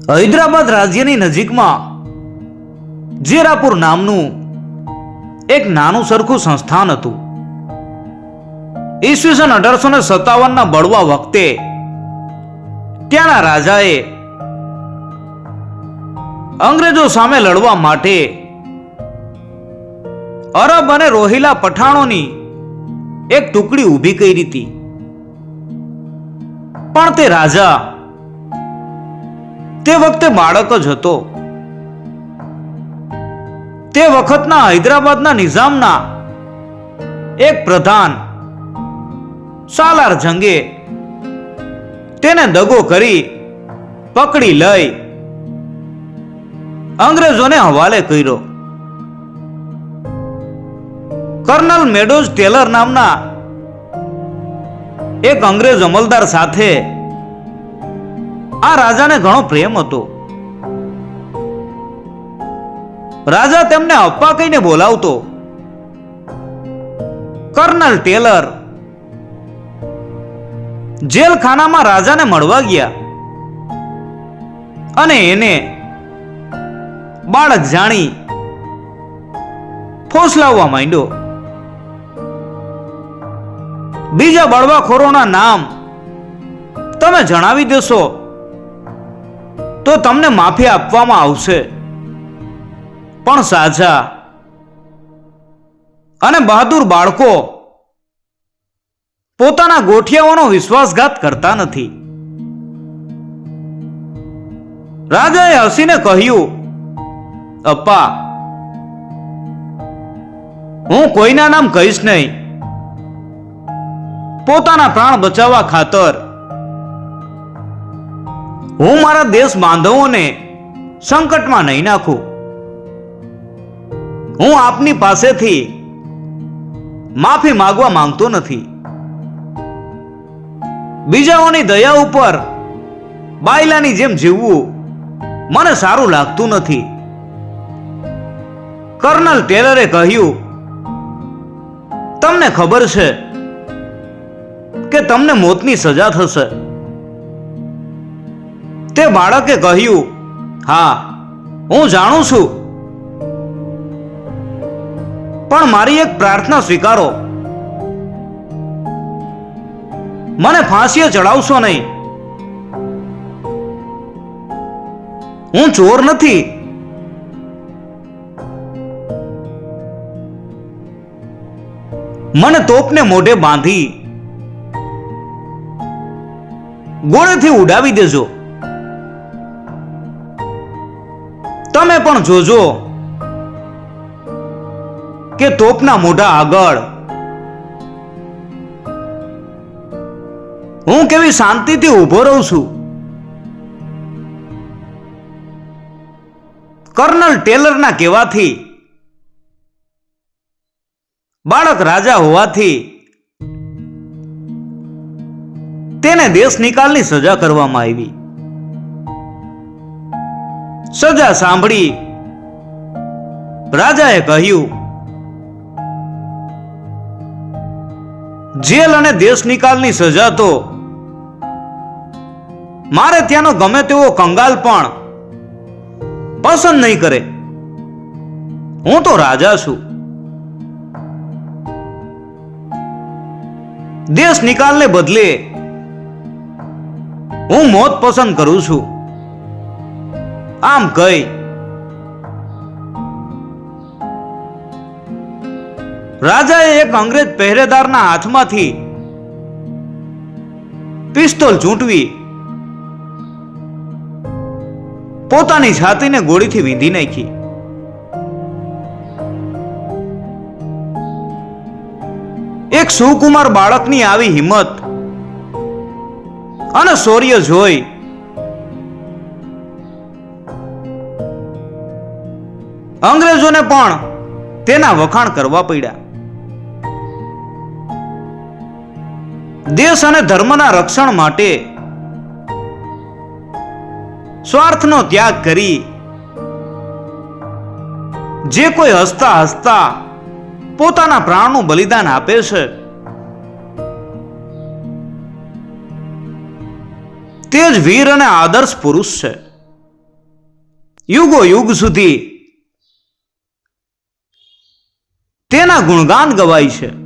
હૈદરાબાદ રાજ્યની નજીકમાં જેરાપુર નામનું એક નાનું સરખું સંસ્થાન હતું. ઈસવીસન 1857ના બળવા વખતે ત્યાંના રાજાએ અંગ્રેજો સામે લડવા માટે અરબ અને રોહિલા પઠાણોની એક ટુકડી ઊભી કરી હતી. પણ તે રાજા તે વખતે બાળક જ હતો. તે વખતના હૈદરાબાદના નિઝામના એક પ્રધાન સાલાર જંગે તેને દગો કરી પકડી લઈ અંગ્રેજોને હવાલે કર્યો. કર્નલ મેડોઝ ટેલર નામના એક અંગ્રેજ અમલદાર સાથે આ રાજાને ઘણો પ્રેમ હતો. રાજા તેમને અપ્પા કહીને બોલાવતો. કર્નલ ટેલર જેલખાનામાં રાજાને મળવા ગયા અને એને બાળક જાણી ફોસલાવવા માંડ્યો. બીજા બળવાખોરોના નામ તમે જણાવી દેશો તો તમને માફી આપવામાં આવશે, પણ સાજા અને બહાદુર બાળકો પોતાના ગોઠિયાઓનો વિશ્વાસઘાત કરતા નથી. રાજાએ હસીને કહ્યું, અપ્પા, હું કોઈના નામ કહીશ નહીં. પોતાના પ્રાણ બચાવવા ખાતર હું મારા દેશ બાંધવોને સંકટમાં નહીં નાખું. હું આપની પાસેથી માફી માંગવા માંગતો નથી. બીજાઓની દયા ઉપર બાયલાની જેમ જીવવું મને સારું લાગતું નથી. કર્નલ ટેલરે કહ્યું, તમને ખબર છે કે તમને મોતની સજા થશે. તે બાળકે કહ્યું, હા, હું જાણું છું, પણ મારી એક પ્રાર્થના સ્વીકારો. મને ફાંસીએ ચડાવશો નહીં. હું ચોર નથી. મને તોપને મોઢે બાંધી ગોળેથી ઉડાવી દેજો. તમે પણ જોજો કે તોપના મોઢા આગળ હું કેવી શાંતિથી ઊભો રહું છું. કર્નલ ટેલરના કહેવાથી બાળક રાજા હોવાથી તેને દેશ નિકાલની સજા કરવામાં આવી. સજા સાંભળી રાજાએ કહ્યું, જેલ અને દેશ નિકાલની સજા તો મારે ત્યાંનો ગમે તેવો કંગાલ પણ પસંદ નહીં કરે. હું તો રાજા છું. દેશ નિકાલને બદલે હું મોત પસંદ કરું છું. આમ કહી રાજાએ એક અંગ્રેજ પહેરેદારના હાથમાંથી પિસ્તોલ ચૂંટવી પોતાની છાતીને ગોળીથી વીંધી નાખી. એક સુકુમાર બાળકની આવી હિંમત અને શૌર્ય જોઈ અંગ્રેજોને પણ તેના વખાણ કરવા પડ્યા. દેશ અને ધર્મના રક્ષણ માટે સ્વાર્થનો ત્યાગ કરી જે કોઈ હસતા હસતા પોતાના પ્રાણનું બલિદાન આપે છે તે જ વીર અને આદર્શ પુરુષ છે. યુગો યુગ સુધી તેના ગુણગાન ગવાય છે.